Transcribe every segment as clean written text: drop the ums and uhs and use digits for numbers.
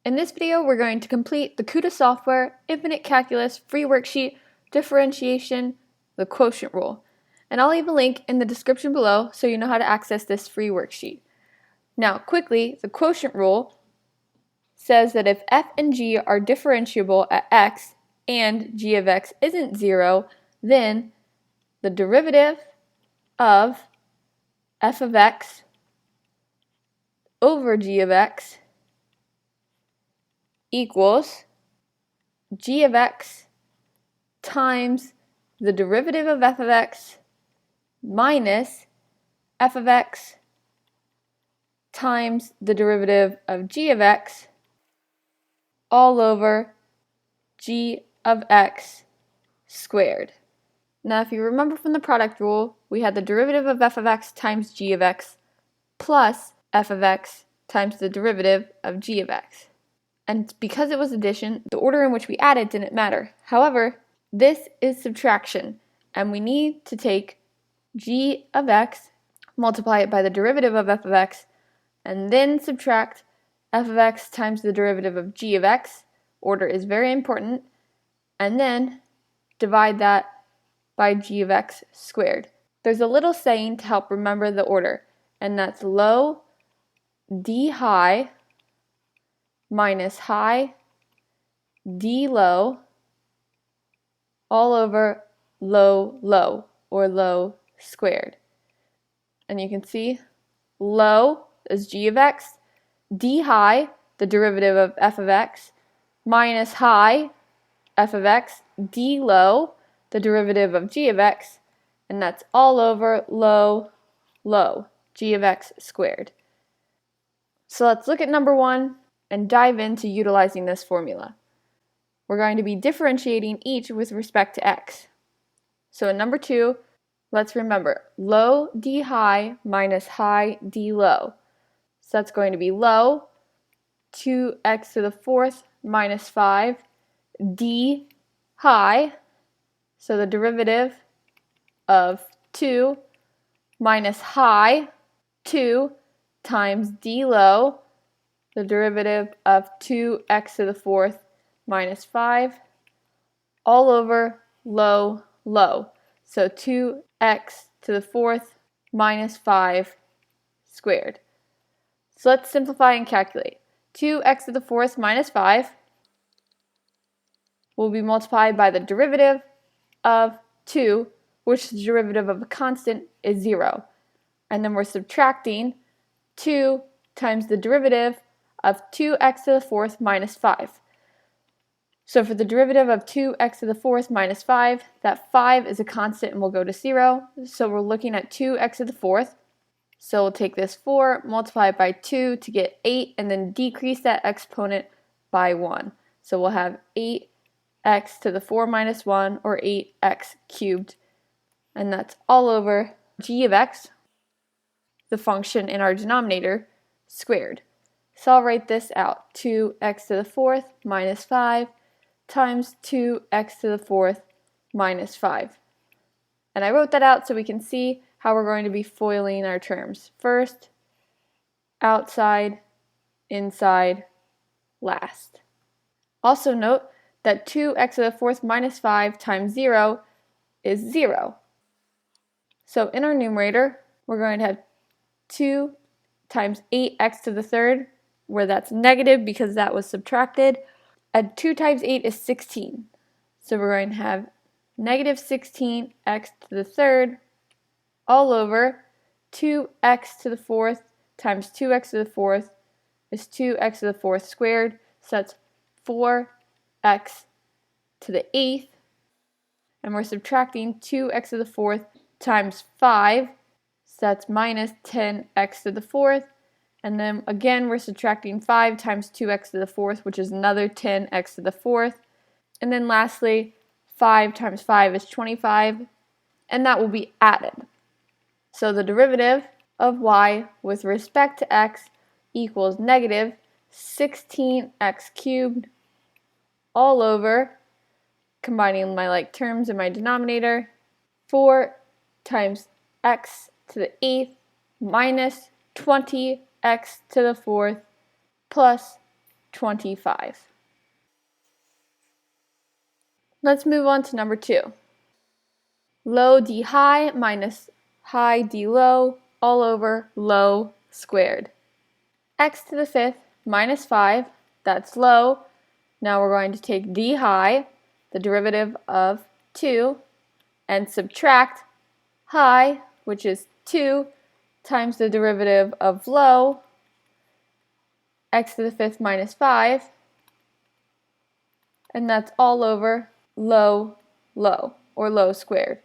In this video, we're going to complete the KutaSoftware Infinite Calculus free worksheet, differentiation, the quotient rule. And I'll leave a link in the description below so you know how to access this free worksheet. Now, quickly, the quotient rule says that if f and g are differentiable at x and g of x isn't 0, then the derivative of f of x over g of x equals g of x times the derivative of f of x minus f of x times the derivative of g of x all over g of x squared. Now, if you remember from the product rule, we had the derivative of f of x times g of x plus f of x times the derivative of g of x. And because it was addition, the order in which we added didn't matter. However, this is subtraction, and we need to take g of x, multiply it by the derivative of f of x, and then subtract f of x times the derivative of g of x. Order is very important. And then divide that by g of x squared. There's a little saying to help remember the order, and that's low d high minus high d low all over low low, or low squared. And you can see low is g of x, d high, the derivative of f of x, minus high, f of x, d low, the derivative of g of x, and that's all over low low, g of x squared. So let's look at number 1 and dive into utilizing this formula. We're going to be differentiating each with respect to x. So in number 2, let's remember low d high minus high d low. So that's going to be low 2x to the 4th minus 5 d high, so the derivative of 2 minus high 2 times d low, the derivative of 2x to the 4th minus 5, all over low low, so 2x to the 4th minus 5 squared. So let's simplify and calculate. 2x to the 4th minus 5 will be multiplied by the derivative of 2, which the derivative of a constant is 0. And then we're subtracting 2 times the derivative of 2x to the 4th minus 5. So for the derivative of 2x to the 4th minus 5, that 5 is a constant and will go to 0. So we're looking at 2x to the 4th. So we'll take this 4, multiply it by 2 to get 8, and then decrease that exponent by 1. So we'll have 8x to the 4 minus 1, or 8x cubed. And that's all over g of x, the function in our denominator, squared. So I'll write this out. 2x to the 4th minus 5 times 2x to the 4th minus 5. And I wrote that out so we can see how we're going to be foiling our terms. First, outside, inside, last. Also note that 2x to the 4th minus 5 times 0 is 0. So in our numerator, we're going to have 2 times 8x to the 3rd, where that's negative because that was subtracted. And 2 times 8 is 16. So we're going to have negative 16x to the 3rd all over 2x to the 4th times 2x to the 4th is 2x to the 4th squared. So that's 4x to the 8th. And we're subtracting 2x to the 4th times 5. So that's minus 10x to the 4th. And then again, we're subtracting 5 times 2x to the 4th, which is another 10x to the 4th. And then lastly, 5 times 5 is 25, and that will be added. So the derivative of y with respect to x equals negative 16x cubed all over, combining my like terms in my denominator, 4 times x to the 8th minus 20x to the 4th plus 25. Let's move on to number 2. Low d high minus high d low all over low squared. X to the 5th minus 5, that's low. Now we're going to take d high, the derivative of 2, and subtract high, which is 2, times the derivative of low, x to the 5th minus 5, and that's all over low, low, or low squared.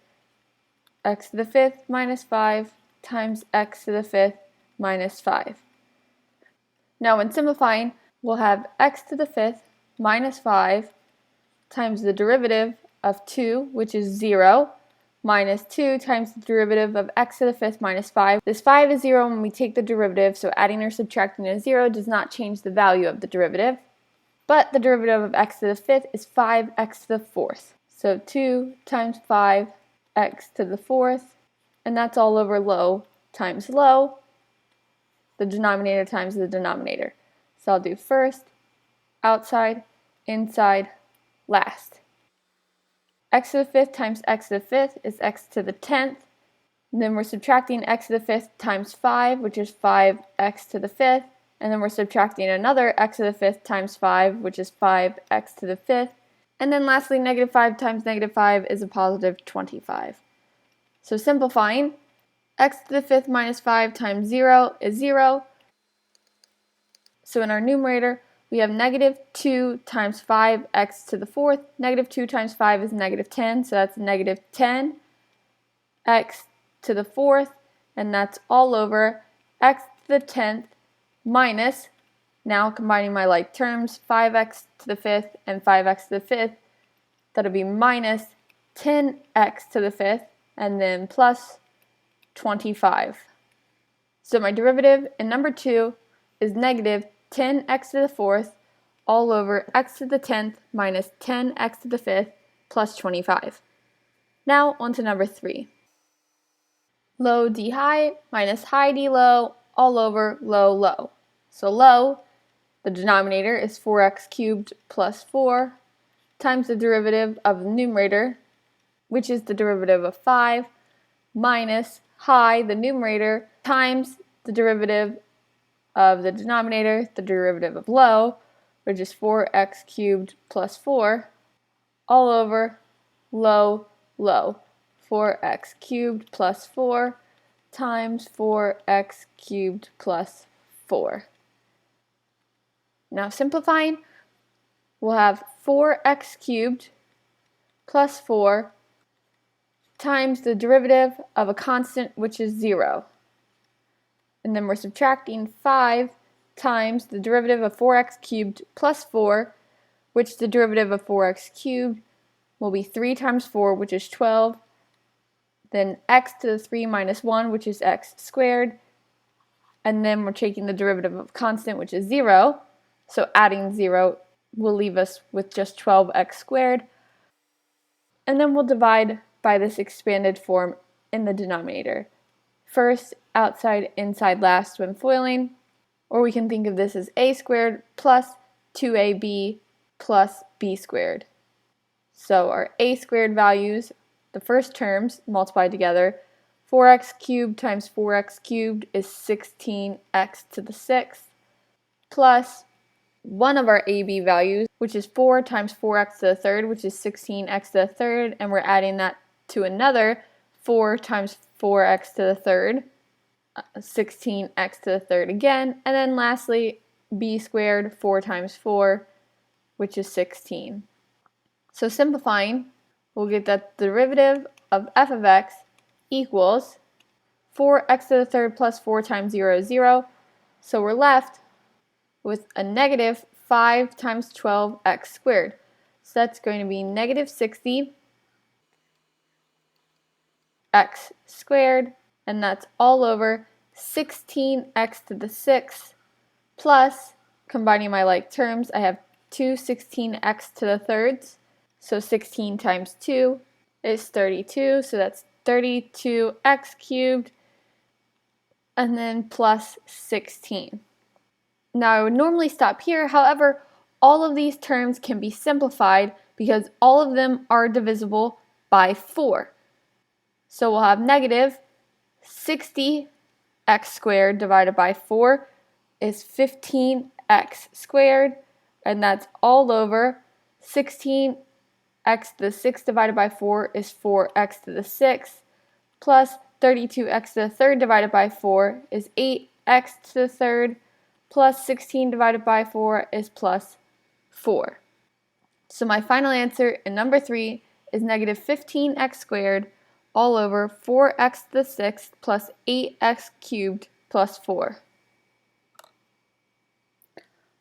X to the 5th minus 5 times x to the 5th minus 5. Now when simplifying, we'll have x to the 5th minus 5 times the derivative of 2, which is 0, minus 2 times the derivative of x to the 5th minus 5. This 5 is 0 when we take the derivative, so adding or subtracting a 0 does not change the value of the derivative. But the derivative of x to the 5th is 5x to the 4th. So 2 times 5x to the 4th, and that's all over low times low, the denominator times the denominator. So I'll do first, outside, inside, last. X to the 5th times x to the 5th is x to the 10th. And then we're subtracting x to the 5th times 5, which is 5x to the 5th. And then we're subtracting another x to the 5th times 5, which is 5x to the 5th. And then lastly, negative 5 times negative 5 is a positive 25. So simplifying, x to the 5th minus 5 times 0 is 0. So in our numerator, we have negative 2 times 5x to the 4th. Negative 2 times 5 is negative 10, so that's negative 10x to the 4th, and that's all over x to the 10th minus, now combining my like terms, 5x to the 5th and 5x to the 5th. That'll be minus 10x to the 5th, and then plus 25. So my derivative in number 2 is negative 10x to the 4th all over x to the 10th minus 10x to the 5th plus 25. Now on to number 3. Low d high minus high d low all over low low. So low, the denominator is 4x cubed plus 4 times the derivative of the numerator, which is the derivative of 5, minus high, the numerator, times the derivative of the denominator, the derivative of low, which is 4x cubed plus 4, all over low, low. 4x cubed plus 4 times 4x cubed plus 4. Now simplifying, we'll have 4x cubed plus 4 times the derivative of a constant, which is 0. And then we're subtracting 5 times the derivative of 4x cubed plus 4, which the derivative of 4x cubed will be 3 times 4, which is 12. Then x to the 3 minus 1, which is x squared. And then we're taking the derivative of constant, which is 0. So adding 0 will leave us with just 12x squared. And then we'll divide by this expanded form in the denominator. First, outside, inside, last when foiling. Or we can think of this as a squared plus 2ab plus b squared. So our a squared values, the first terms multiplied together, 4x cubed times 4x cubed is 16x to the 6th, plus one of our AB values, which is 4 times 4x to the 3rd, which is 16x to the 3rd, and we're adding that to another 4 times 4x to the 3rd, 16x to the 3rd again, and then lastly, b squared, 4 times 4, which is 16. So simplifying, we'll get that the derivative of f of x equals 4x to the 3rd plus 4 times 0 is 0. So we're left with a negative 5 times 12x squared. So that's going to be negative 60 x squared, and that's all over 16x to the 6th plus, combining my like terms, I have 2 16x to the 3rds. So 16 times 2 is 32, so that's 32x cubed, and then plus 16. Now I would normally stop here, however, all of these terms can be simplified because all of them are divisible by 4. So we'll have negative 60x squared divided by 4 is 15x squared, and that's all over 16x to the 6 divided by 4 is 4x to the 6, plus 32x to the third divided by 4 is 8x to the third, plus 16 divided by 4 is plus 4. So my final answer in number 3 is negative 15x squared all over 4x to the 6th plus 8x cubed plus 4.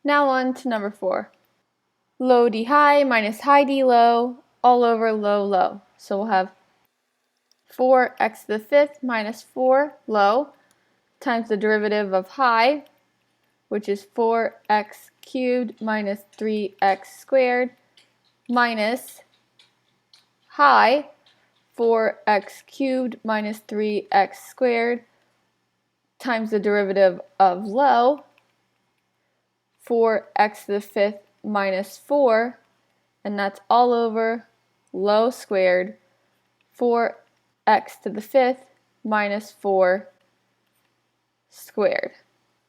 Now on to number 4. Low d high minus high d low all over low low. So we'll have 4x to the 5th minus 4 low times the derivative of high, which is 4x cubed minus 3x squared, minus high, 4x cubed minus 3x squared, times the derivative of low, 4x to the 5th minus 4, and that's all over low squared, 4x to the 5th minus 4 squared.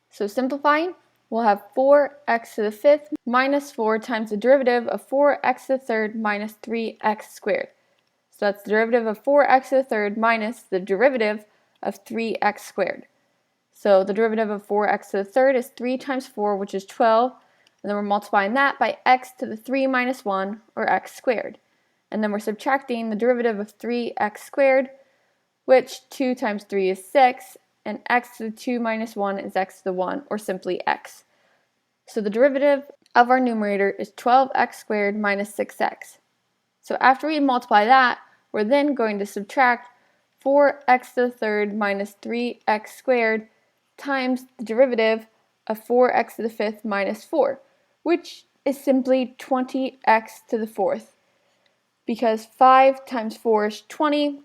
So simplifying, we'll have 4x to the 5th minus 4 times the derivative of 4x to the 3rd minus 3x squared. So that's the derivative of 4x to the 3rd minus the derivative of 3x squared. So the derivative of 4x to the 3rd is 3 times 4, which is 12. And then we're multiplying that by x to the 3 minus 1, or x squared. And then we're subtracting the derivative of 3x squared, which 2 times 3 is 6. And x to the 2 minus 1 is x to the 1, or simply x. So the derivative of our numerator is 12x squared minus 6x. So after we multiply that, we're then going to subtract 4x to the 3rd minus 3x squared times the derivative of 4x to the 5th minus 4, which is simply 20x to the 4th, because 5 times 4 is 20,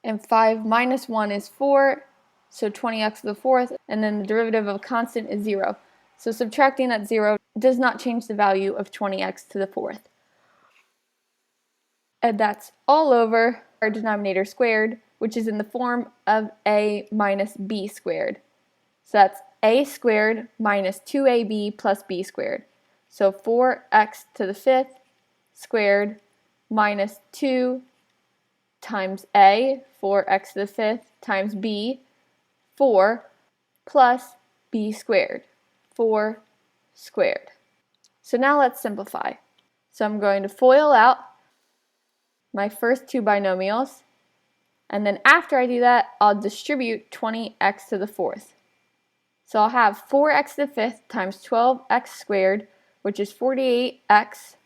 and 5 minus 1 is 4, so 20x to the 4th, and then the derivative of a constant is 0. So subtracting that 0 does not change the value of 20x to the 4th. And that's all over our denominator squared, which is in the form of a minus b squared. So that's a squared minus 2ab plus b squared. So 4x to the 5th squared minus 2 times a, 4x to the 5th, times b, 4, plus b squared, 4 squared. So now let's simplify. So I'm going to FOIL out my first two binomials, and then after I do that, I'll distribute 20x to the 4th. So I'll have 4x to the 5th times 12x squared, which is 48x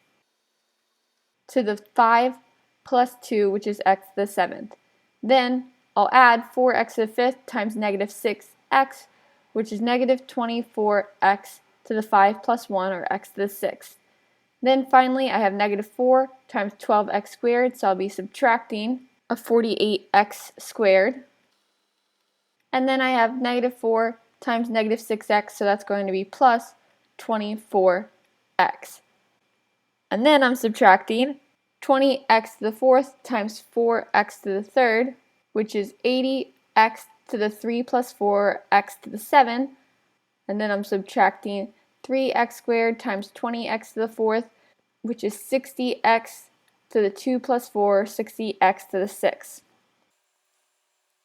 to the 5 plus 2, which is x to the 7th. Then I'll add 4x to the 5th times negative 6x, which is negative 24x to the 5 plus 1, or x to the 6th. Then finally, I have negative 4 times 12x squared, so I'll be subtracting a 48x squared. And then I have negative 4 times negative 6x, so that's going to be plus 24x. And then I'm subtracting 20x to the 4th times 4x to the 3rd, which is 80x to the 3 plus 4, x to the 7. And then I'm subtracting 3x squared times 20x to the 4th, which is 60x to the 2 plus 4, 60x to the 6.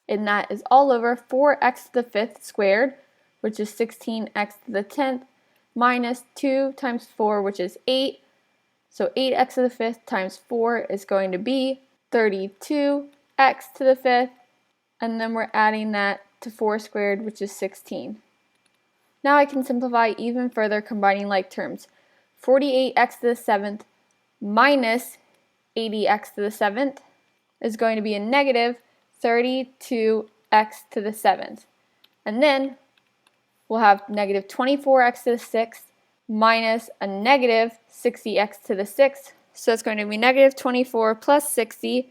And that is all over 4x to the 5th squared, which is 16x to the 10th, minus 2 times 4, which is 8. So 8x to the 5th times 4 is going to be 32x to the 5th, and then we're adding that to 4 squared, which is 16. Now I can simplify even further, combining like terms. 48x to the 7th minus 80x to the 7th is going to be a negative 32x to the 7th. And then we'll have negative 24x to the 6th minus a negative 60x to the 6th. So it's going to be negative 24 plus 60,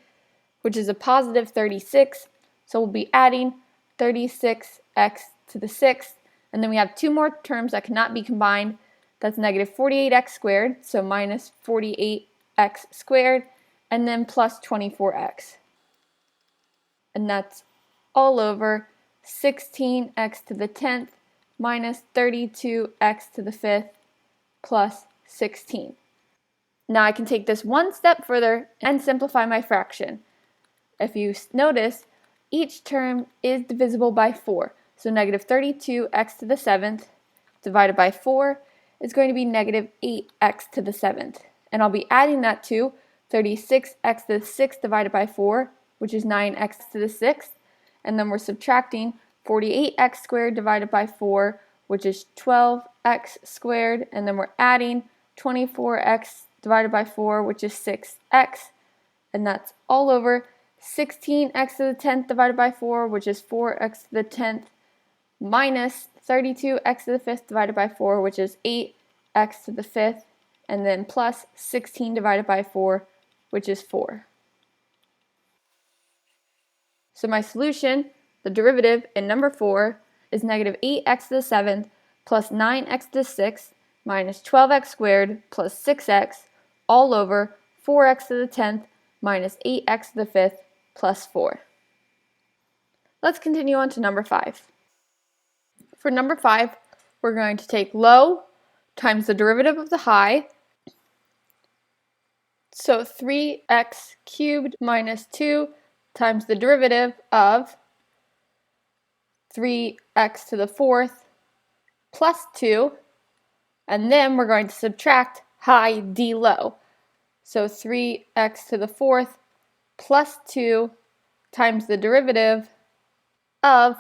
which is a positive 36. So we'll be adding 36x to the 6th And then we have two more terms that cannot be combined. That's negative 48x squared, so minus 48x squared, and then plus 24x. And that's all over 16x to the 10th minus 32x to the 5th plus 16. Now I can take this one step further and simplify my fraction. If you notice, each term is divisible by 4. So negative 32x to the 7th divided by 4 is going to be negative 8x to the 7th. And I'll be adding that to 36x to the 6th divided by 4, which is 9x to the 6th. And then we're subtracting 48x squared divided by 4, which is 12x squared. And then we're adding 24x divided by 4, which is 6x. And that's all over 16x to the 10th divided by 4, which is 4x to the 10th, minus 32x to the 5th divided by 4, which is 8x to the 5th, and then plus 16 divided by 4, which is 4. So my solution, the derivative in number 4, is negative 8x to the 7th plus 9x to the 6th minus 12x squared plus 6x all over 4x to the 10th minus 8x to the 5th plus 4. Let's continue on to number 5. For number 5, we're going to take low times the derivative of the high. So 3x cubed minus 2 times the derivative of 3x to the 4th plus 2. And then we're going to subtract high d low. So 3x to the 4th plus 2 times the derivative of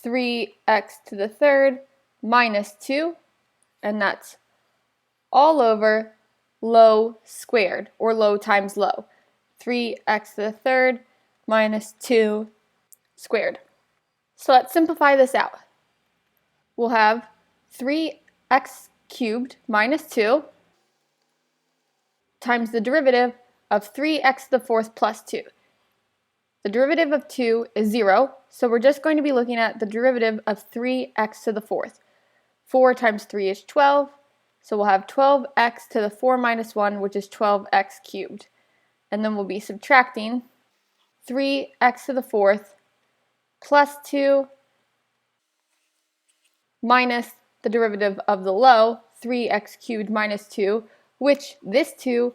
3x to the 3rd minus 2, and that's all over low squared, or low times low. 3x to the 3rd minus 2 squared. So let's simplify this out. We'll have 3x cubed minus 2 times the derivative of 3x to the 4th plus 2. The derivative of 2 is 0, so we're just going to be looking at the derivative of 3x to the 4th. 4 times 3 is 12, so we'll have 12x to the 4 minus 1, which is 12x cubed. And then we'll be subtracting 3x to the 4th plus 2 minus the derivative of the low, 3x cubed minus 2, which this 2,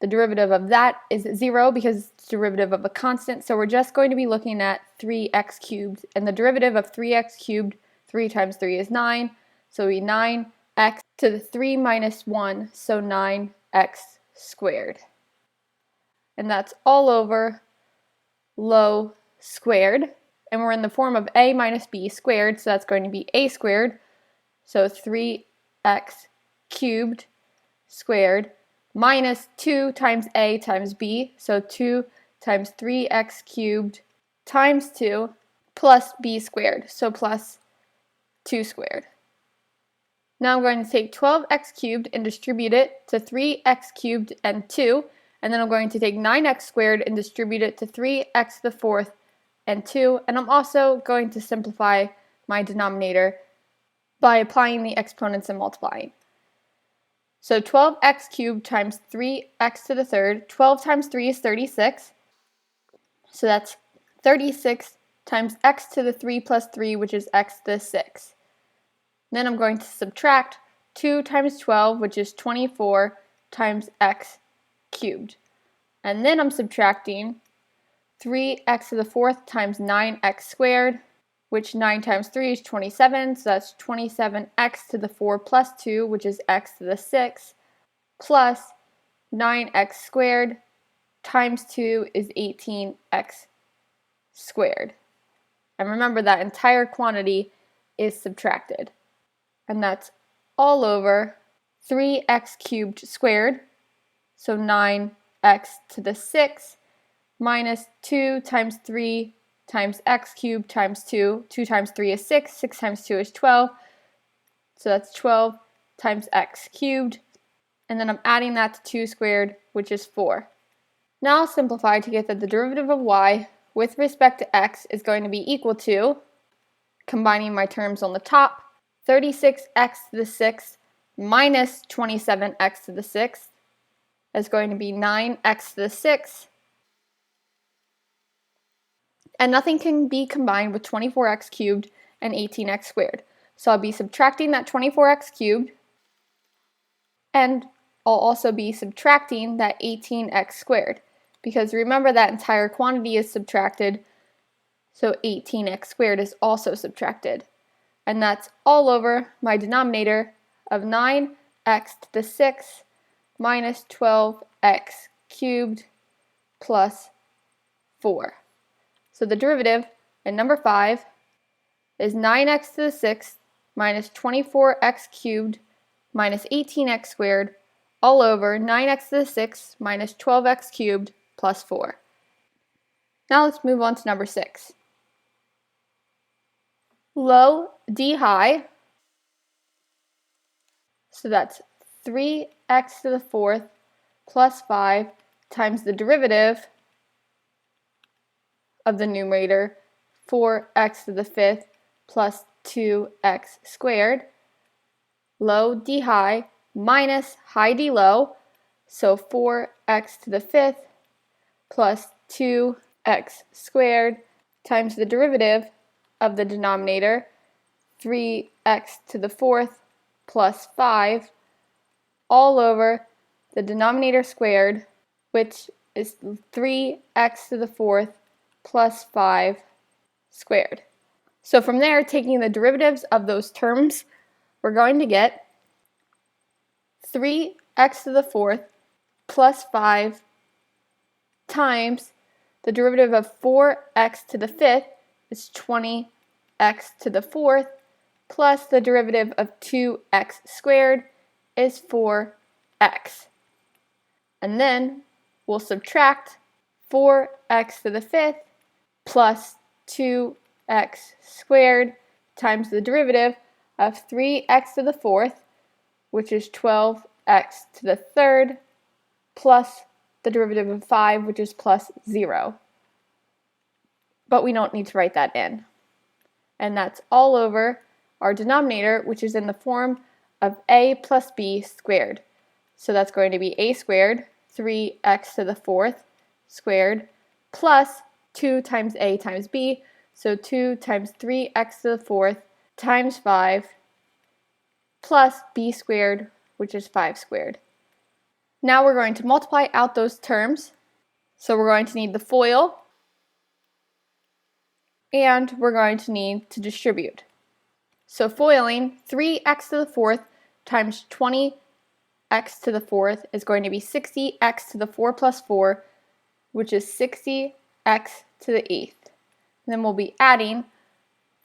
the derivative of that is 0 because it's the derivative of a constant, so we're just going to be looking at 3x cubed. And the derivative of 3x cubed, 3 times 3 is 9, so we 9x to the 3 minus 1, so 9x squared. And that's all over low squared. And we're in the form of a minus b squared, so that's going to be a squared. So 3x cubed squared minus 2 times a times b, so 2 times 3x cubed times 2 plus b squared, so plus 2 squared. Now I'm going to take 12x cubed and distribute it to 3x cubed and 2, and then I'm going to take 9x squared and distribute it to 3x to the 4th and 2, and I'm also going to simplify my denominator by applying the exponents and multiplying. So 12x cubed times 3x to the 3rd, 12 times 3 is 36, so that's 36 times x to the 3 plus 3, which is x to the 6. Then I'm going to subtract 2 times 12, which is 24, times x cubed. And then I'm subtracting 3x to the 4th times 9x squared, which 9 times 3 is 27, so that's 27x to the 4 plus 2, which is x to the 6, plus 9x squared times 2 is 18x squared. And remember that entire quantity is subtracted. And that's all over 3x cubed squared, so 9x to the 6, minus 2 times 3 times x cubed times 2. 2 times 3 is 6, 6 times 2 is 12, so that's 12 times x cubed, and then I'm adding that to 2 squared, which is 4. Now I'll simplify to get that the derivative of y with respect to x is going to be equal to combining my terms on the top, 36x to the 6th minus 27x to the 6th is going to be 9x to the 6th. And nothing can be combined with 24x cubed and 18x squared. So I'll be subtracting that 24x cubed, and I'll also be subtracting that 18x squared, because remember that entire quantity is subtracted, so 18x squared is also subtracted. And that's all over my denominator of 9x to the 6th minus 12x cubed plus 4. So the derivative in number 5 is 9x to the 6th minus 24x cubed minus 18x squared all over 9x to the 6th minus 12x cubed plus 4. Now let's move on to number 6. Low d high, so that's 3x to the 4th plus 5 times the derivative of the numerator, 4x to the 5th plus 2x squared, low d high minus high d low, so 4x to the 5th plus 2x squared times the derivative of the denominator, 3x to the 4th plus 5, all over the denominator squared, which is 3x to the 4th plus 5 squared. So from there, taking the derivatives of those terms, we're going to get 3x to the 4th plus 5 times the derivative of 4x to the 5th is 20x to the 4th plus the derivative of 2x squared is 4x. And then we'll subtract 4x to the 5th plus 2x squared times the derivative of 3x to the 4th, which is 12x to the 3rd, plus the derivative of 5, which is plus 0. But we don't need to write that in. And that's all over our denominator, which is in the form of a plus b squared. So that's going to be a squared, 3x to the 4th squared, plus 2 times a times b, so 2 times 3x to the 4th times 5, plus b squared, which is 5 squared. Now we're going to multiply out those terms. So we're going to need the FOIL, and we're going to need to distribute. So foiling, 3x to the 4th times 20x to the 4th is going to be 60x to the 4 plus 4, which is 60x to the 8th. And then we'll be adding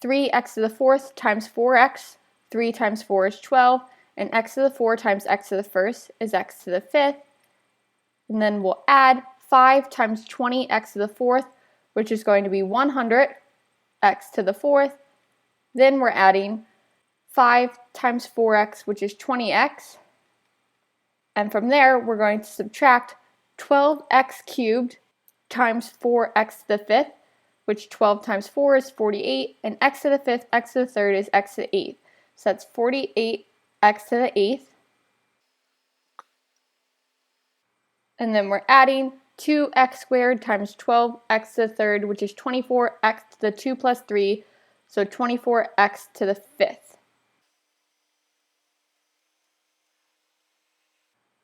3x to the 4th times 4x, 3 times 4 is 12, and x to the 4 times x to the 1st is x to the 5th. And then we'll add 5 times 20x to the 4th, which is going to be 100x to the 4th. Then we're adding 5 times 4x, which is 20x. And from there, we're going to subtract 12x cubed times 4x to the 5th, which 12 times 4 is 48, and x to the 5th, x to the 3rd is x to the 8th. So that's 48x to the 8th. And then we're adding 2x squared times 12x to the 3rd, which is 24x to the 2 plus 3, so 24x to the 5th.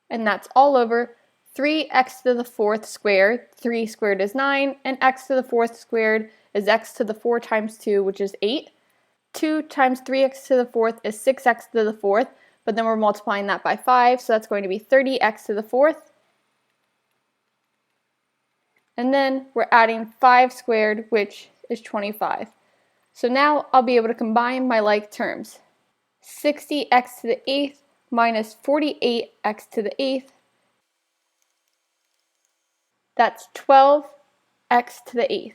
And that's all over 3x to the 4th squared. 3 squared is 9, and x to the 4th squared is x to the 4 times 2, which is 8. 2 times 3x to the 4th is 6x to the 4th, but then we're multiplying that by 5, so that's going to be 30x to the 4th. And then we're adding 5 squared, which is 25. So now I'll be able to combine my like terms. 60x to the 8th minus 48x to the 8th. That's 12x to the 8th.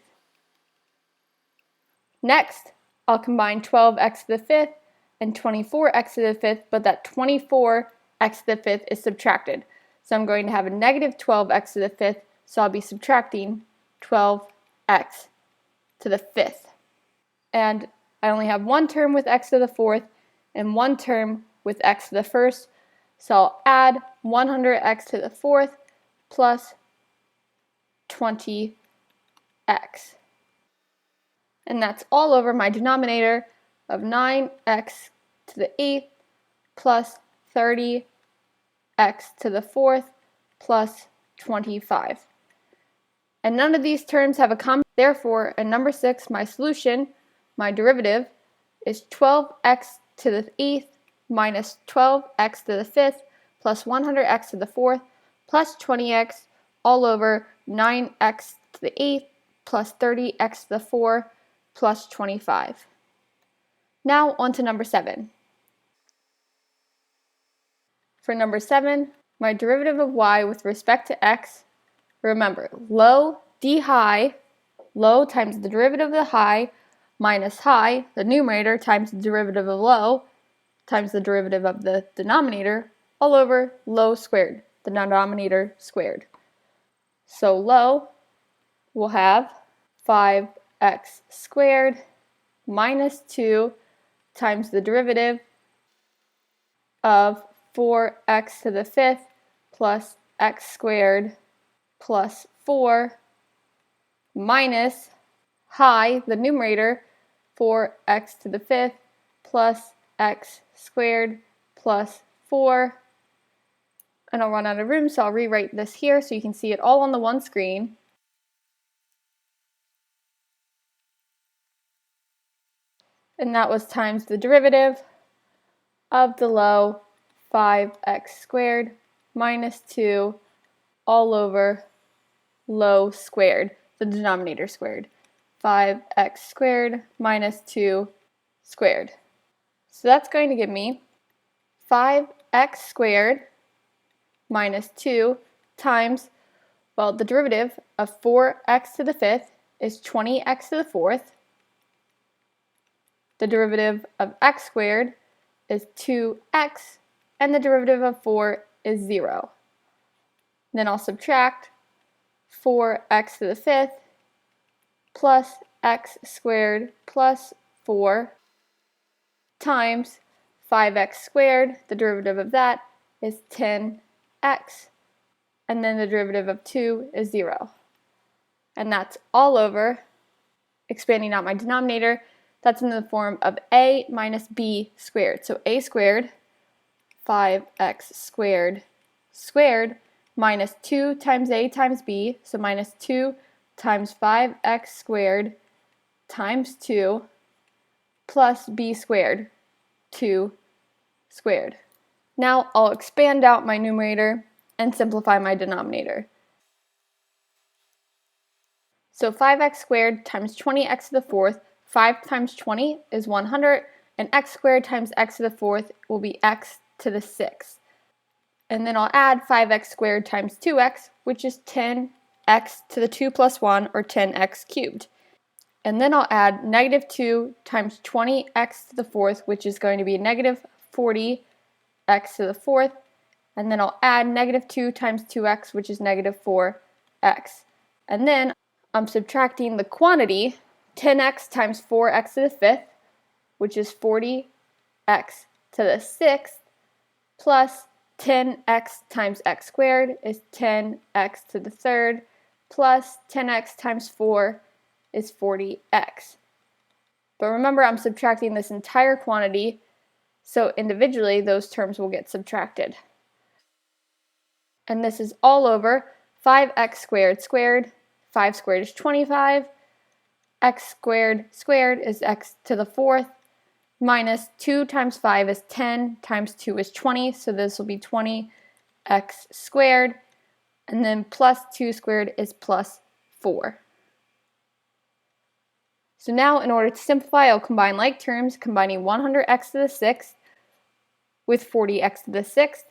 Next, I'll combine 12x to the 5th and 24x to the 5th, but that 24x to the 5th is subtracted. So I'm going to have a negative 12x to the 5th, so I'll be subtracting 12x to the 5th. And I only have one term with x to the fourth and one term with x to the first. So I'll add 100x to the fourth plus 20x. And that's all over my denominator of 9x to the eighth plus 30x to the fourth plus 25. And none of these terms have a common. Therefore, in number 6, my solution, my derivative, is 12x to the eighth minus 12x to the fifth plus 100x to the fourth plus 20x all over 9x to the eighth plus 30x to the 4 plus 25. Now on to number 7. For number 7, my derivative of y with respect to x, remember, low d high, low times the derivative of the high, minus high, the numerator, times the derivative of low, times the derivative of the denominator, all over low squared, the denominator squared. So low will have 5x squared minus 2 times the derivative of 4x to the fifth plus x squared plus 4 minus high, the numerator, 4x to the fifth plus x squared plus 4. And I'll run out of room, so I'll rewrite this here so you can see it all on the one screen. And that was times the derivative of the low 5x squared minus 2 all over low squared, the denominator squared. 5x squared minus 2 squared. So that's going to give me 5x squared minus 2 times, well, the derivative of 4x to the fifth is 20x to the fourth. The derivative of x squared is 2x, and the derivative of 4 is 0. Then I'll subtract 4x to the fifth plus x squared plus 4 times 5x squared, the derivative of that is 10x, and then the derivative of 2 is 0. And that's all over, expanding out my denominator, that's in the form of a minus b squared. So a squared, 5x squared squared, minus 2 times a times b, so minus 2 times 5x squared times 2 plus b squared, 2 squared. Now I'll expand out my numerator and simplify my denominator. So 5x squared times 20x to the fourth, 5 times 20 is 100, and x squared times x to the fourth will be x to the sixth. And then I'll add 5x squared times 2x, which is 10x to the 2 plus 1, or 10x cubed. And then I'll add negative 2 times 20x to the fourth, which is going to be negative 40x to the fourth. And then I'll add negative 2 times 2x, which is negative 4x. And then I'm subtracting the quantity, 10x times 4x to the fifth, which is 40x to the sixth, plus 10x times x squared is 10x to the third, plus 10x times 4 is 40x. But remember, I'm subtracting this entire quantity, so individually those terms will get subtracted. And this is all over 5x squared squared, 5 squared is 25, x squared squared is x to the fourth, minus 2 times 5 is 10, times 2 is 20, so this will be 20x squared, and then plus 2 squared is plus 4. So now, in order to simplify, I'll combine like terms, combining 100x to the sixth with 40x to the sixth,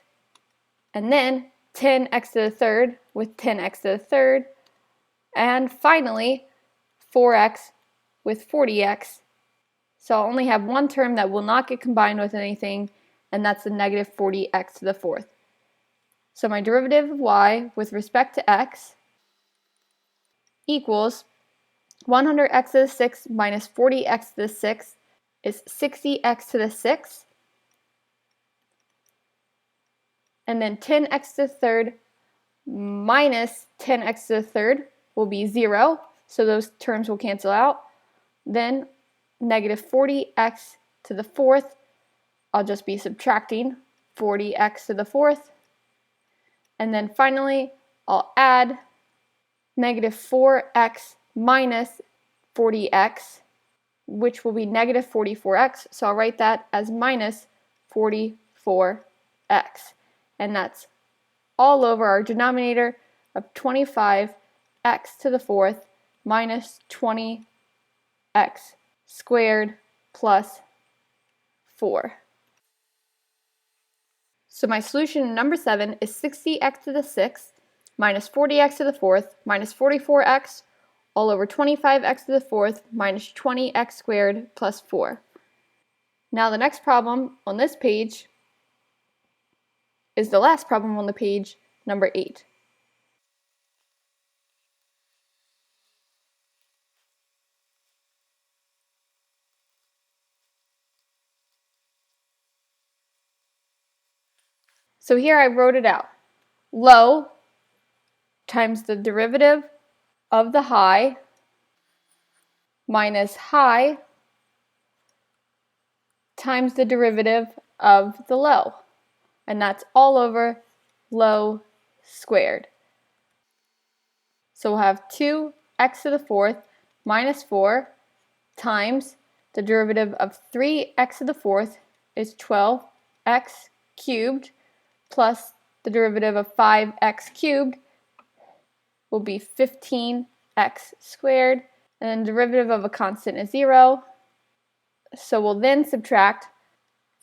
and then 10x to the third with 10x to the third, and finally 4x with 40x. So I'll only have one term that will not get combined with anything, and that's the negative 40x to the fourth. So my derivative of y with respect to x equals 100x to the sixth minus 40x to the sixth is 60x to the 6th. And then 10x to the third minus 10x to the third will be 0. So those terms will cancel out. Then negative 40x to the fourth, I'll just be subtracting 40x to the fourth. And then finally, I'll add negative 4x minus 40x, which will be negative 44x. So I'll write that as minus 44x. And that's all over our denominator of 25x to the fourth minus 20x squared plus 4. So my solution in number 7 is 60x to the 6th minus 40x to the fourth minus 44x all over 25x to the fourth minus 20x squared plus 4. Now the next problem on this page is the last problem on the page, number 8. So here I wrote it out. Low times the derivative of the high minus high times the derivative of the low. And that's all over low squared. So we'll have 2x to the fourth minus 4 times the derivative of 3x to the fourth is 12x cubed plus the derivative of 5x cubed will be 15x squared, and then the derivative of a constant is 0. So we'll then subtract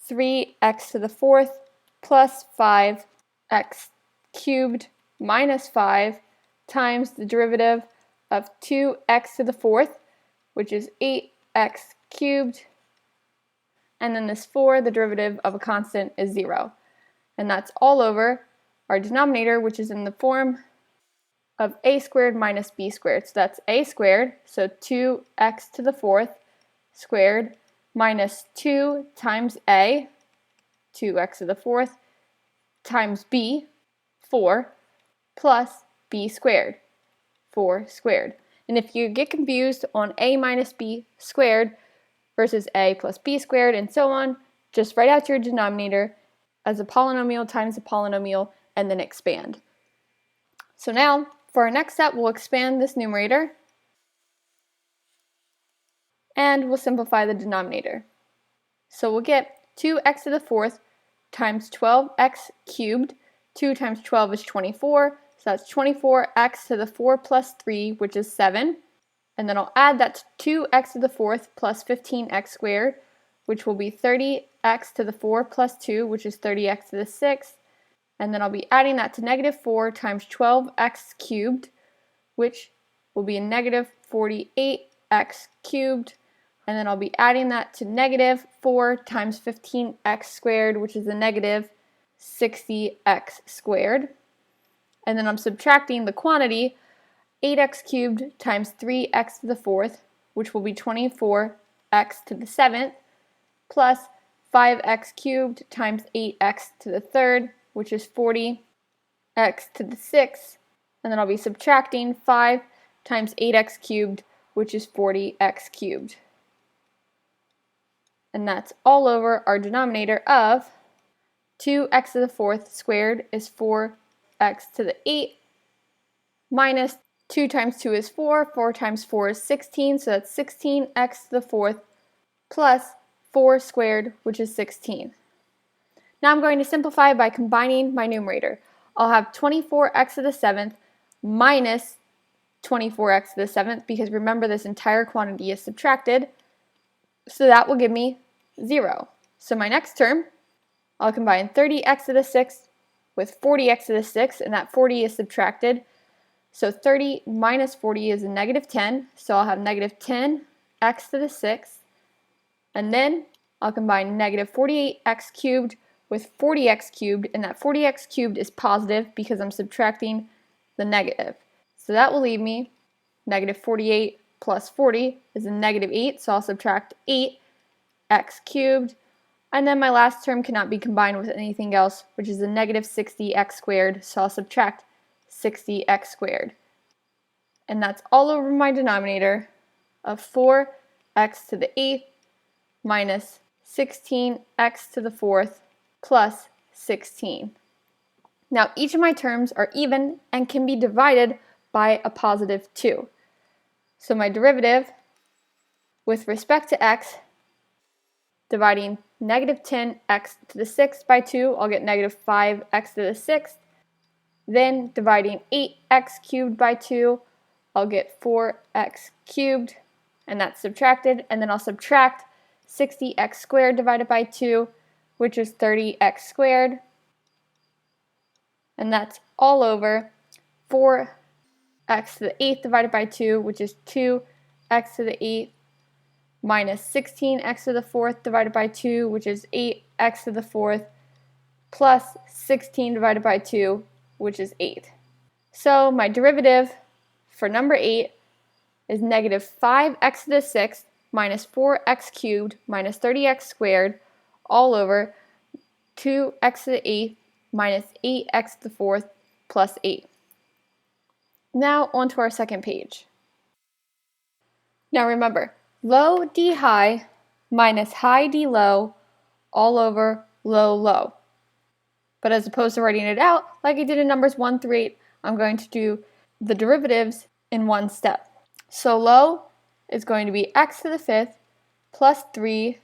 3x to the fourth plus 5x cubed minus 5 times the derivative of 2x to the fourth, which is 8x cubed, and then this 4, the derivative of a constant is 0. And that's all over our denominator, which is in the form of a squared minus b squared. So that's a squared, so 2x to the fourth squared minus 2 times a, 2x to the fourth, times b, 4, plus b squared, 4 squared. And if you get confused on a minus b squared versus a plus b squared and so on, just write out your denominator as a polynomial times a polynomial and then expand. So now, for our next step, we'll expand this numerator and we'll simplify the denominator. So we'll get 2x to the fourth times 12x cubed. 2 times 12 is 24, so that's 24x to the 4 plus 3, which is 7. And then I'll add that to 2x to the fourth plus 15x squared, which will be 30x to the 4 plus 2, which is 30x to the 6th. And then I'll be adding that to negative 4 times 12x cubed, which will be a negative 48x cubed. And then I'll be adding that to negative 4 times 15x squared, which is a negative 60x squared. And then I'm subtracting the quantity 8x cubed times 3x to the fourth, which will be 24x to the seventh, plus 5x cubed times 8x to the third, which is 40x to the sixth. And then I'll be subtracting 5 times 8x cubed, which is 40x cubed. And that's all over our denominator of 2x to the fourth squared is 4x to the 8 minus 2 times 2 is 4, 4 times 4 is 16, so that's 16x to the fourth plus 4 squared, which is 16. Now I'm going to simplify by combining my numerator. I'll have 24x to the seventh minus 24x to the seventh, because remember this entire quantity is subtracted, so that will give me 0. So my next term, I'll combine 30x to the sixth with 40x to the sixth, and that 40 is subtracted. So 30 minus 40 is a negative 10, so I'll have negative 10x to the sixth, and then I'll combine negative 48x cubed with 40x cubed, and that 40x cubed is positive because I'm subtracting the negative. So that will leave me negative 48 plus 40 is a negative 8, so I'll subtract 8 x cubed. And then my last term cannot be combined with anything else, which is a negative 60x squared, so I'll subtract 60x squared. And that's all over my denominator of 4x to the 8th minus 16x to the 4th plus 16. Now each of my terms are even and can be divided by a positive 2. So my derivative with respect to x, dividing negative 10x to the 6th by 2, I'll get negative 5x to the 6th. Then dividing 8x cubed by 2, I'll get 4x cubed, and that's subtracted. And then I'll subtract 60x squared divided by 2, which is 30x squared. And that's all over 4x to the 8th divided by 2, which is 2x to the 8th, minus 16x to the 4th divided by 2, which is 8x to the 4th, plus 16 divided by 2, which is 8. So my derivative for number 8 is negative 5x to the 6th minus 4x cubed minus 30x squared all over 2x to the 8th minus 8x to the 4th plus 8. Now on to our second page. Now remember, low d high minus high d low all over low low. But as opposed to writing it out like I did in numbers 1 through 8, I'm going to do the derivatives in one step. So low is going to be x to the 5th plus 3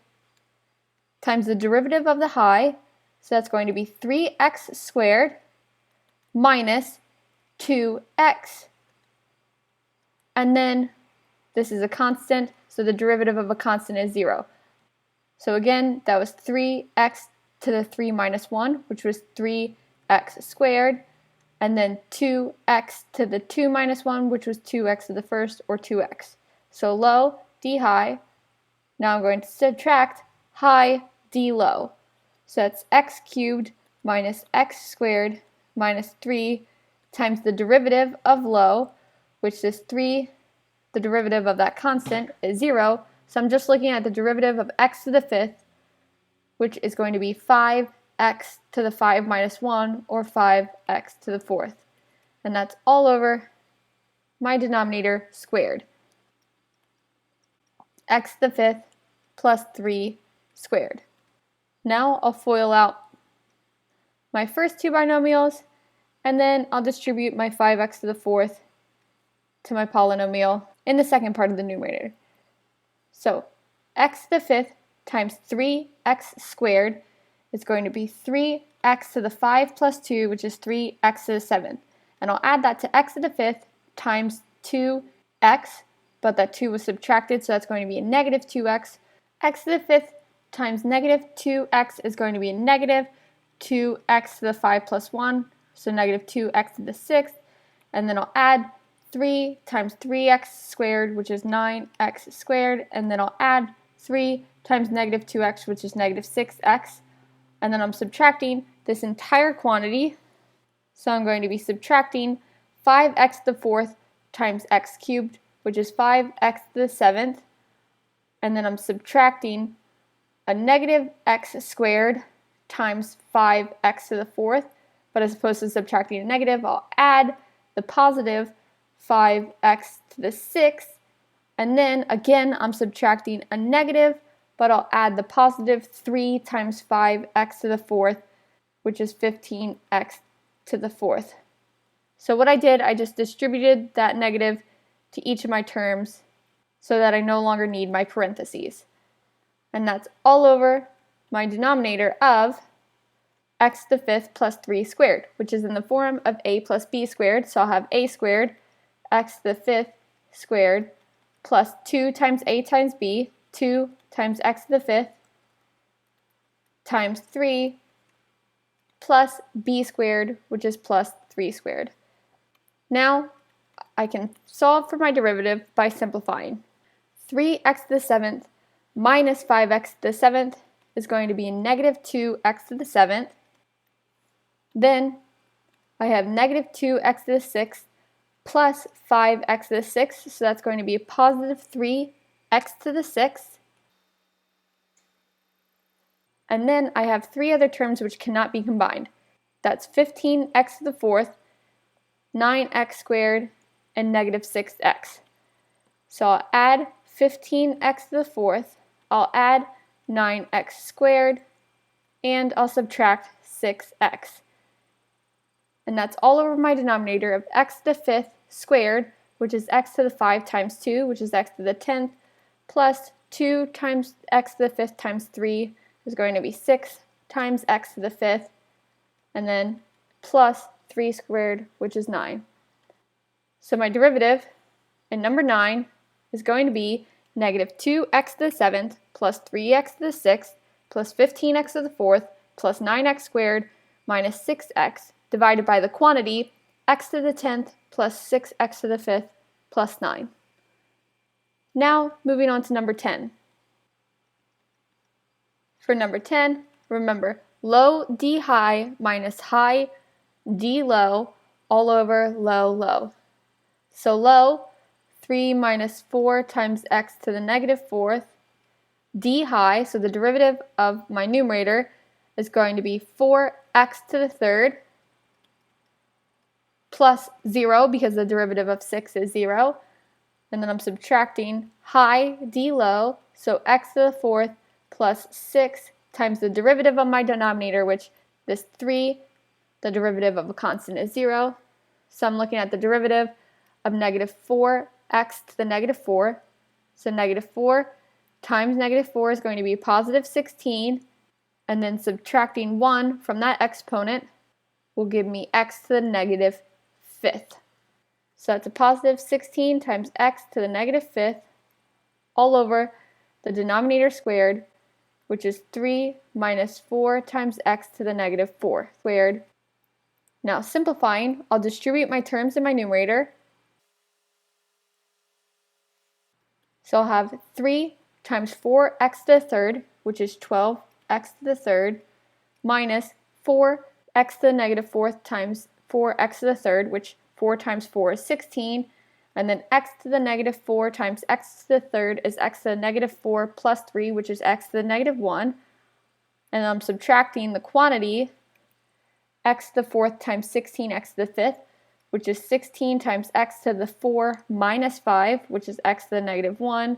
times the derivative of the high, so that's going to be 3x squared minus 2x. And then this is a constant, so the derivative of a constant is 0. So again, that was 3x to the 3 minus 1, which was 3x squared, and then 2x to the 2 minus 1, which was 2x to the first, or 2x. So low, d high. Now I'm going to subtract high, d low. So that's x cubed minus x squared minus 3 times the derivative of low, which is 3. The derivative of that constant is 0. So I'm just looking at the derivative of x to the 5th, which is going to be 5x to the 5 minus 1, or 5x to the 4th. And that's all over my denominator squared. X to the 5th plus 3 squared. Now I'll FOIL out my first two binomials, and then I'll distribute my 5x to the 4th to my polynomial in the second part of the numerator. So x to the 5th times 3x squared is going to be 3x to the 5 plus 2, which is 3x to the 7th. And I'll add that to x to the 5th times 2x, but that 2 was subtracted, so that's going to be a negative 2x. X to the 5th times negative 2x is going to be a negative 2x to the 5 plus 1, so negative 2x to the 6th. And then I'll add 3 times 3x squared, which is 9x squared, and then I'll add 3 times negative 2x, which is negative 6x, and then I'm subtracting this entire quantity, so I'm going to be subtracting 5x to the 4th times x cubed, which is 5x to the 7th, and then I'm subtracting a negative x squared times 5x to the 4th, but as opposed to subtracting a negative, I'll add the positive 5x to the 6th, and then again I'm subtracting a negative, but I'll add the positive 3 times 5x to the 4th, which is 15x to the 4th. So what I did, I just distributed that negative to each of my terms so that I no longer need my parentheses. And that's all over my denominator of x to the 5th plus 3 squared, which is in the form of a plus b squared, so I'll have a squared x to the 5th squared plus 2 times a times b, 2 times x to the 5th times 3 plus b squared, which is plus 3 squared. Now I can solve for my derivative by simplifying. 3x to the 7th minus 5x to the 7th is going to be negative 2x to the 7th. Then I have negative 2x to the 6th plus 5x to the 6th, so that's going to be a positive 3x to the 6th. And then I have three other terms which cannot be combined. That's 15x to the fourth, 9x squared, and negative 6x. So I'll add 15x to the fourth, I'll add 9x squared, and I'll subtract 6x. And that's all over my denominator of x to the fifth squared, which is x to the 5 times 2, which is x to the 10th, plus 2 times x to the fifth times 3 is going to be 6 times x to the fifth, and then plus 3 squared, which is 9. So my derivative in number 9 is going to be negative 2x to the 7th plus 3x to the 6th plus 15x to the 4th plus 9x squared minus 6x divided by the quantity x to the 10th plus 6x to the 5th plus 9. Now moving on to number 10. For number 10, remember low d high minus high d low all over low low. So low, 3 minus 4 times x to the negative 4th, d high, so the derivative of my numerator is going to be 4x to the third plus 0 because the derivative of 6 is 0. And then I'm subtracting high d low, so x to the fourth plus 6 times the derivative of my denominator, which this 3, the derivative of a constant is 0. So I'm looking at the derivative of negative 4x to the negative 4. So negative 4 times negative 4 is going to be positive 16, and then subtracting 1 from that exponent will give me x to the negative fifth. So that's a positive 16 times x to the negative fifth all over the denominator squared, which is 3 minus 4 times x to the negative 4 squared. Now simplifying, I'll distribute my terms in my numerator. So I'll have 3 times 4x to the third, which is 12x to the third, minus 4x to the negative fourth times 4x to the third, which 4 times 4 is 16, and then x to the negative 4 times x to the third is x to the negative 4 plus 3, which is x to the negative 1, and I'm subtracting the quantity x to the fourth times 16x to the fifth, which is 16 times x to the 4 minus 5, which is x to the negative 1,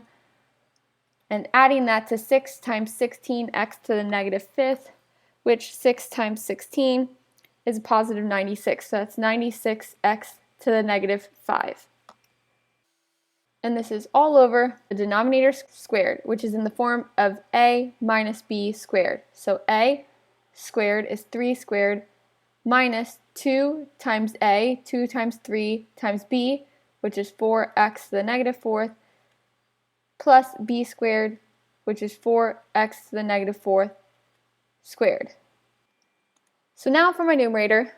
and adding that to 6 times 16x to the negative fifth, which 6 times 16 is a positive 96, so that's 96x to the negative 5. And this is all over the denominator squared, which is in the form of a minus b squared. So a squared is 3 squared minus 2 times a, 2 times 3 times b, which is 4x to the negative fourth, plus b squared, which is 4x to the negative fourth squared. So now for my numerator,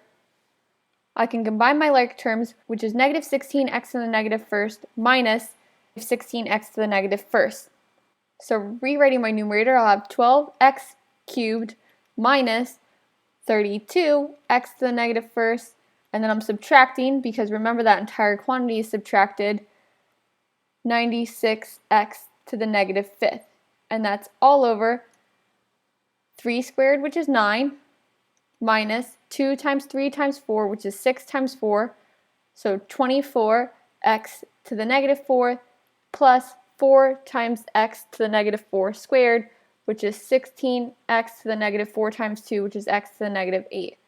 I can combine my like terms, which is negative 16x to the negative first minus 16x to the negative first. So rewriting my numerator, I'll have 12x cubed minus 32x to the negative first, and then I'm subtracting, because remember that entire quantity is subtracted, 96x to the negative fifth. And that's all over 3 squared, which is 9, minus 2 times 3 times 4, which is 6 times 4, so 24x to the negative 4, plus 4 times x to the negative 4 squared, which is 16x to the negative 4 times 2, which is x to the negative 8.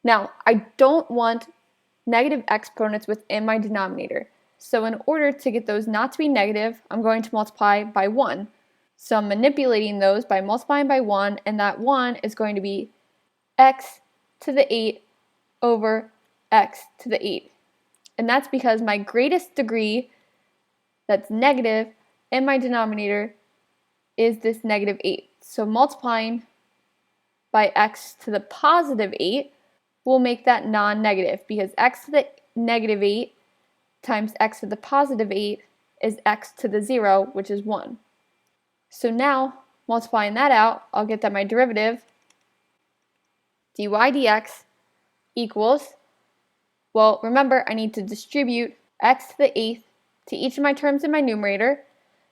Now, I don't want negative exponents within my denominator, so in order to get those not to be negative, I'm going to multiply by 1. So I'm manipulating those by multiplying by 1, and that 1 is going to be x to the 8 over x to the 8. And that's because my greatest degree that's negative in my denominator is this negative 8. So multiplying by x to the positive 8 will make that non-negative, because x to the negative 8 times x to the positive 8 is x to the 0, which is 1. So now, multiplying that out, I'll get that my derivative dy dx equals, well, remember I need to distribute x to the 8th to each of my terms in my numerator.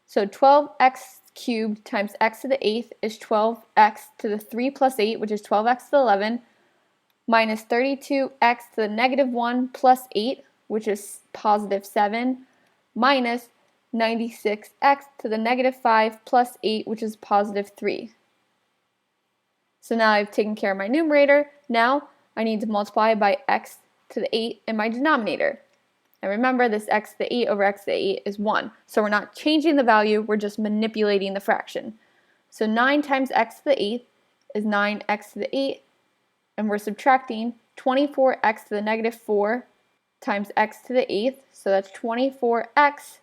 So 12x cubed times x to the 8th is 12x to the 3 plus 8, which is 12x to the 11, minus 32x to the negative 1 plus 8, which is positive 7, minus 96x to the negative 5 plus 8, which is positive 3. So now I've taken care of my numerator. Now I need to multiply by x to the 8 in my denominator. And remember, this x to the 8 over x to the 8 is 1. So we're not changing the value, we're just manipulating the fraction. So 9 times x to the 8 is 9x to the 8, and we're subtracting 24x to the negative 4 times x to the 8th, so that's 24x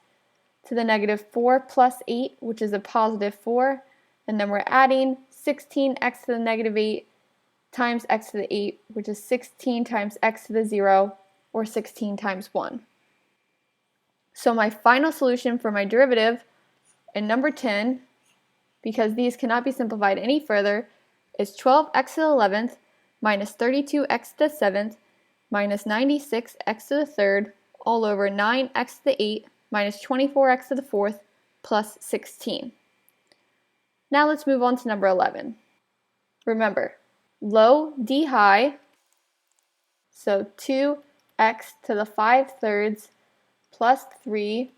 to the negative 4 plus 8, which is a positive 4, and then we're adding 16x to the negative 8 times x to the 8, which is 16 times x to the 0, or 16 times 1. So my final solution for my derivative in number 10, because these cannot be simplified any further, is 12x to the 11th minus 32x to the 7th minus 96x to the 3rd all over 9x to the 8 minus 24x to the 4th plus 16. Now let's move on to number 11. Remember, low d high, so 2x to the 5/3 plus 3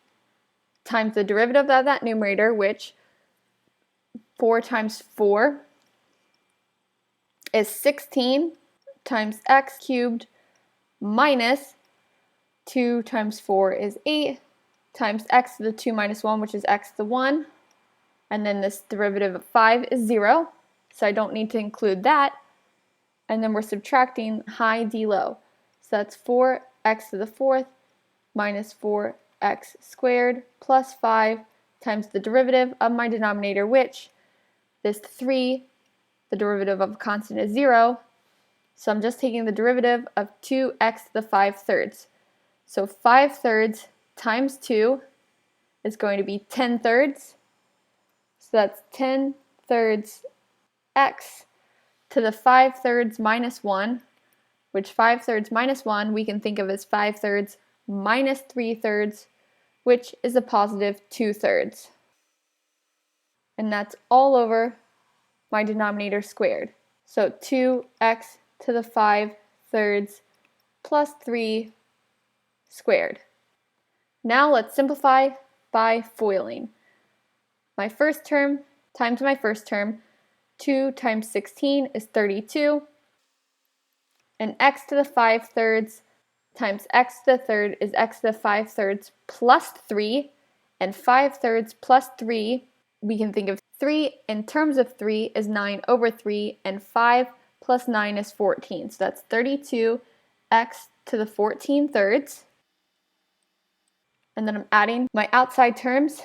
times the derivative of that numerator, which 4 times 4 is 16 times x cubed minus 2 times 4 is 8 times x to the 2 minus 1, which is x to the 1. And then this derivative of 5 is 0, so I don't need to include that. And then we're subtracting high d low. So that's 4x to the 4th minus 4x squared plus 5 times the derivative of my denominator, which this 3, the derivative of a constant is 0. So I'm just taking the derivative of 2x to the 5/3. So 5/3 times 2 is going to be 10/3. So that's 10/3 x to the 5/3 minus 1, which 5/3 minus 1 we can think of as 5/3 minus 3/3, which is a positive 2/3. And that's all over my denominator squared. So 2x to the 5/3 plus 3 squared. Now let's simplify by foiling. My first term times my first term, 2 times 16 is 32, and x to the 5/3 times x to the 3rd is x to the 5/3 plus 3, and 5/3 plus 3, we can think of 3 in terms of 3 is 9 over 3, and 5 plus 9 is 14, so that's 32x to the 14/3. And then I'm adding my outside terms.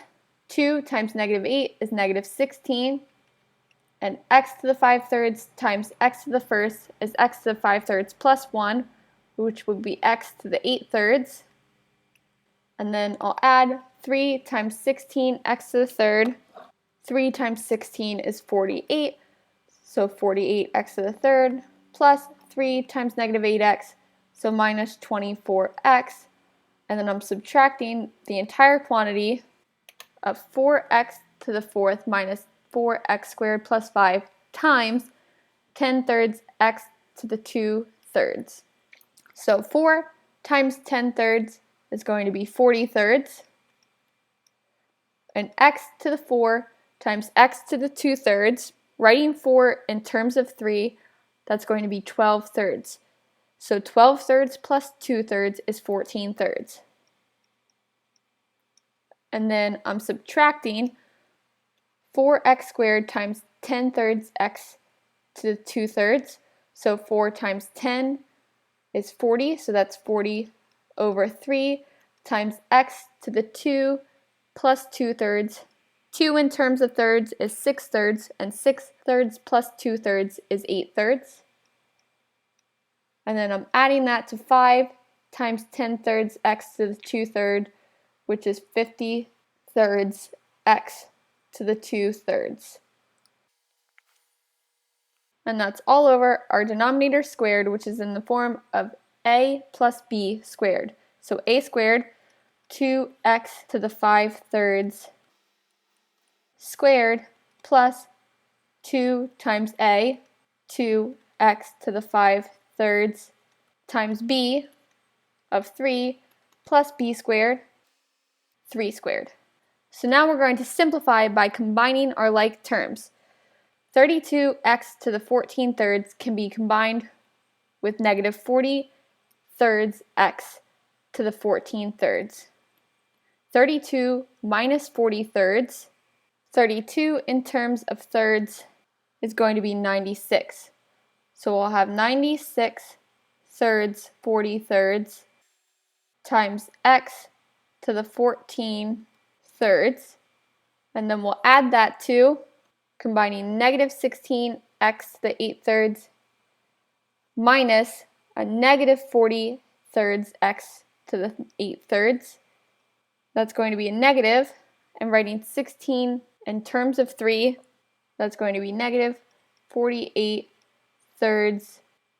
2 times negative 8 is negative 16, and x to the 5/3 times x to the 1st is x to the 5/3 plus 1, which would be x to the 8/3. And then I'll add 3 times 16 x to the 3rd. 3 times 16 is 48, so 48 x to the 3rd plus 3 times negative 8x, so minus 24x. And then I'm subtracting the entire quantity of 4x to the 4th minus 4x squared plus 5 times 10/3 x to the 2/3. So 4 times 10/3 is going to be 40/3, and x to the 4 times x to the 2/3, writing 4 in terms of 3, that's going to be 12/3. So 12/3 plus 2/3 is 14/3. And then I'm subtracting 4x squared times 10/3 x to the 2/3. So 4 times 10 is 40, so that's 40 over 3 times x to the 2 plus 2/3. 2 in terms of thirds is 6/3, and 6/3 plus 2/3 is 8/3. And then I'm adding that to 5 times 10/3 x to the 2/3, which is 50/3 x to the 2/3. And that's all over our denominator squared, which is in the form of a plus b squared. So a squared, 2x to the 5/3 squared plus 2 times a, 2x to the 5 thirds, times b of 3 plus b squared, 3 squared. So now we're going to simplify by combining our like terms. 32x to the 14 thirds can be combined with negative 40 thirds x to the 14 thirds. 32 minus 40 thirds. 32 in terms of thirds is going to be 96. So we'll have 96 thirds 40 thirds times x to the 14 thirds. And then we'll add that to combining negative 16x to the 8 thirds minus a negative 40 thirds x to the 8 thirds. That's going to be a negative, and writing 16 in terms of 3, that's going to be negative 48 thirds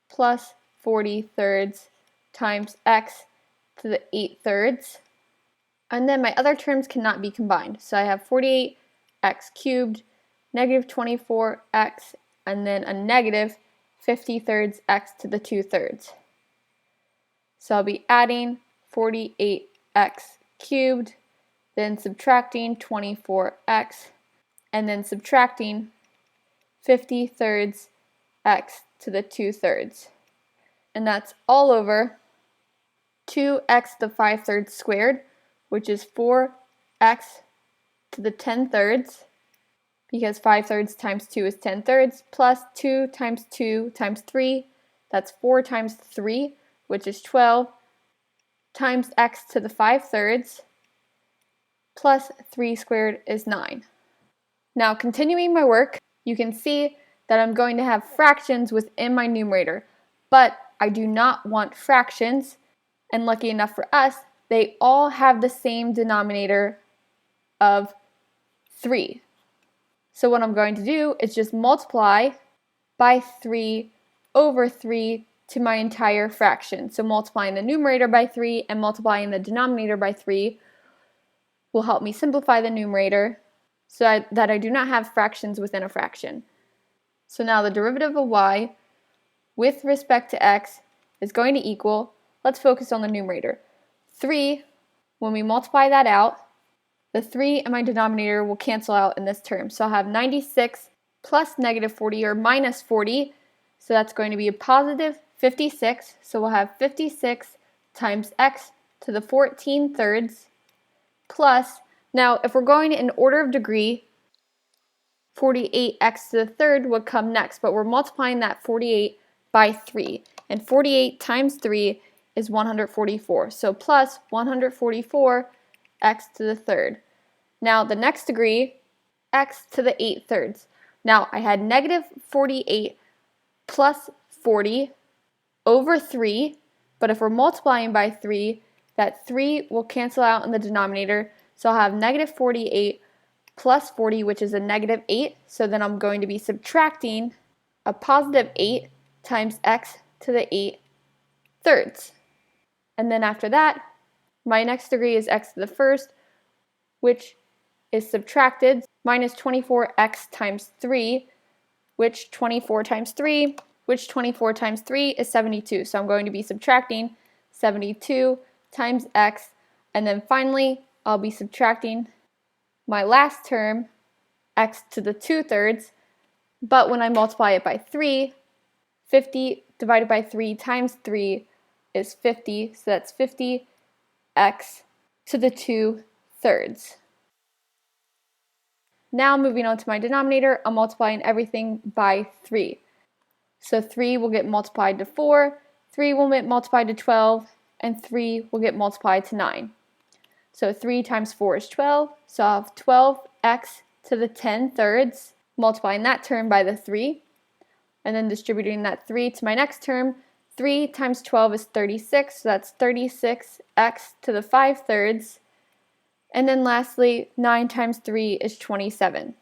plus 40 thirds times x to the 8 thirds. And then my other terms cannot be combined. So I have 48x cubed, negative 24x, and then a negative 50 thirds x to the 2 thirds. So I'll be adding 48x cubed, then subtracting 24x, and then subtracting 50 thirds x to the 2 thirds. And that's all over 2x to the 5 thirds squared, which is 4x to the 10 thirds, because 5 thirds times 2 is 10 thirds, plus 2 times 3, that's 4 times 3, which is 12, times x to the 5 thirds, plus 3 squared is 9. Now, continuing my work, you can see that I'm going to have fractions within my numerator, but I do not want fractions, and lucky enough for us, they all have the same denominator of 3. So what I'm going to do is just multiply by 3 over 3 to my entire fraction. So multiplying the numerator by 3 and multiplying the denominator by 3 will help me simplify the numerator so that I do not have fractions within a fraction. So now the derivative of y with respect to x is going to equal, let's focus on the numerator, 3. When we multiply that out, the 3 and my denominator will cancel out in this term. So I'll have 96 plus negative 40, or minus 40. So that's going to be a positive 56. So we'll have 56 times x to the 14 thirds plus, now if we're going in order of degree, 48x to the third would come next, but we're multiplying that 48 by 3. And 48 times 3 is 144. So plus 144 x to the third. Now the next degree, x to the 8 thirds. Now I had negative 48 plus 40 over 3, but if we're multiplying by 3, that 3 will cancel out in the denominator. So I'll have negative 48 plus 40, which is a negative 8. So then I'm going to be subtracting a positive 8 times x to the 8 thirds. And then after that, my next degree is x to the first, which is subtracted, minus 24x times 3, which 24 times 3 is 72. So I'm going to be subtracting 72 times x, and then finally I'll be subtracting my last term, x to the 2 thirds, but when I multiply it by 3, 50 divided by 3 times 3 is 50, so that's 50x to the 2 thirds. Now moving on to my denominator, I'm multiplying everything by 3. So 3 will get multiplied to 4, 3 will get multiplied to 12, and 3 will get multiplied to 9. So 3 times 4 is 12, so I'll have 12x to the 10 thirds, multiplying that term by the 3, and then distributing that 3 to my next term. 3 times 12 is 36, so that's 36x to the 5 thirds. And then lastly, 9 times 3 is 27.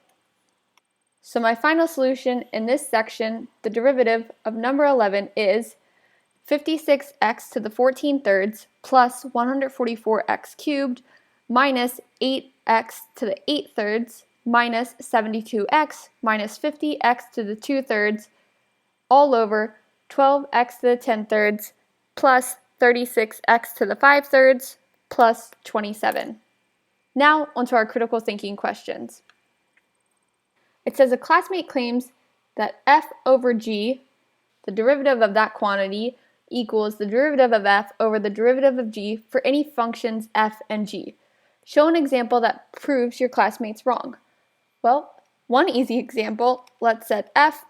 So my final solution in this section, the derivative of number 11, is 56x to the 14 thirds plus 144x cubed minus 8x to the 8 thirds minus 72x minus 50x to the 2/3 all over 12x to the 10/3 plus 36x to the 5/3 plus 27. Now onto our critical thinking questions. It says a classmate claims that f over g, the derivative of that quantity, equals the derivative of f over the derivative of g for any functions f and g. Show an example that proves your classmate's wrong. Well, one easy example, let's set f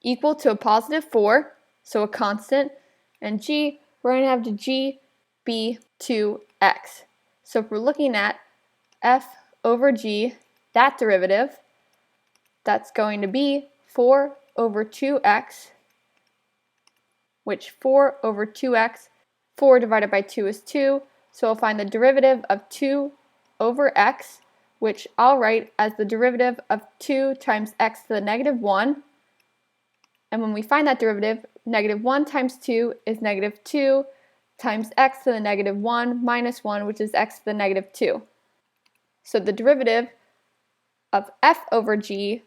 equal to a positive 4, so a constant, and g, we're going to have to g be 2x. So if we're looking at f over g, that derivative, that's going to be 4 over 2x, which 4 over 2x, 4 divided by 2 is 2, so we'll find the derivative of 2 over x, which I'll write as the derivative of 2 times x to the negative 1. And when we find that derivative, negative 1 times 2 is negative 2 times x to the negative 1 minus 1, which is x to the negative 2. So the derivative of f over g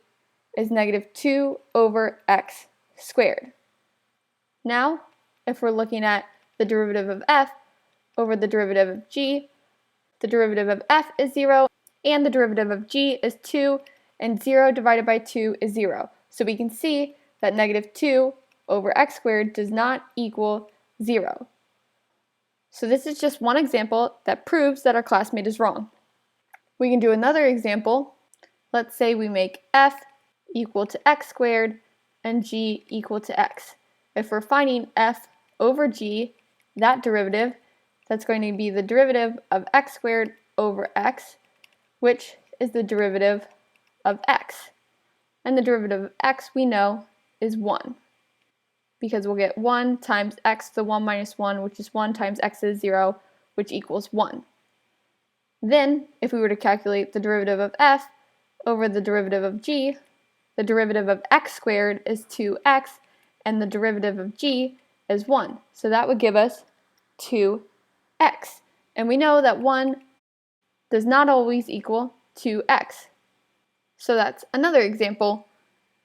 is negative 2 over x squared. Now, if we're looking at the derivative of f over the derivative of g, the derivative of f is 0, and the derivative of g is 2, and 0 divided by 2 is 0. So we can see that negative 2 over x squared does not equal 0. So this is just one example that proves that our classmate is wrong. We can do another example. Let's say we make f equal to x squared and g equal to x. If we're finding f over g, that derivative, that's going to be the derivative of x squared over x, which is the derivative of x. And the derivative of x we know is 1, because we'll get 1 times x to the 1 minus 1, which is 1 times x to the 0, which equals 1. Then, if we were to calculate the derivative of f over the derivative of g, the derivative of x squared is 2x, and the derivative of g is 1. So that would give us 2x. And we know that 1 does not always equal 2x. So that's another example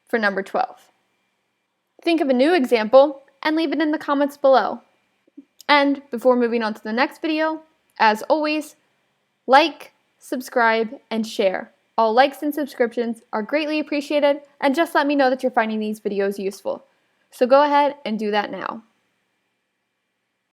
for number 12. Think of a new example and leave it in the comments below. And before moving on to the next video, as always, like, subscribe, and share. All likes and subscriptions are greatly appreciated, and just let me know that you're finding these videos useful. So go ahead and do that now.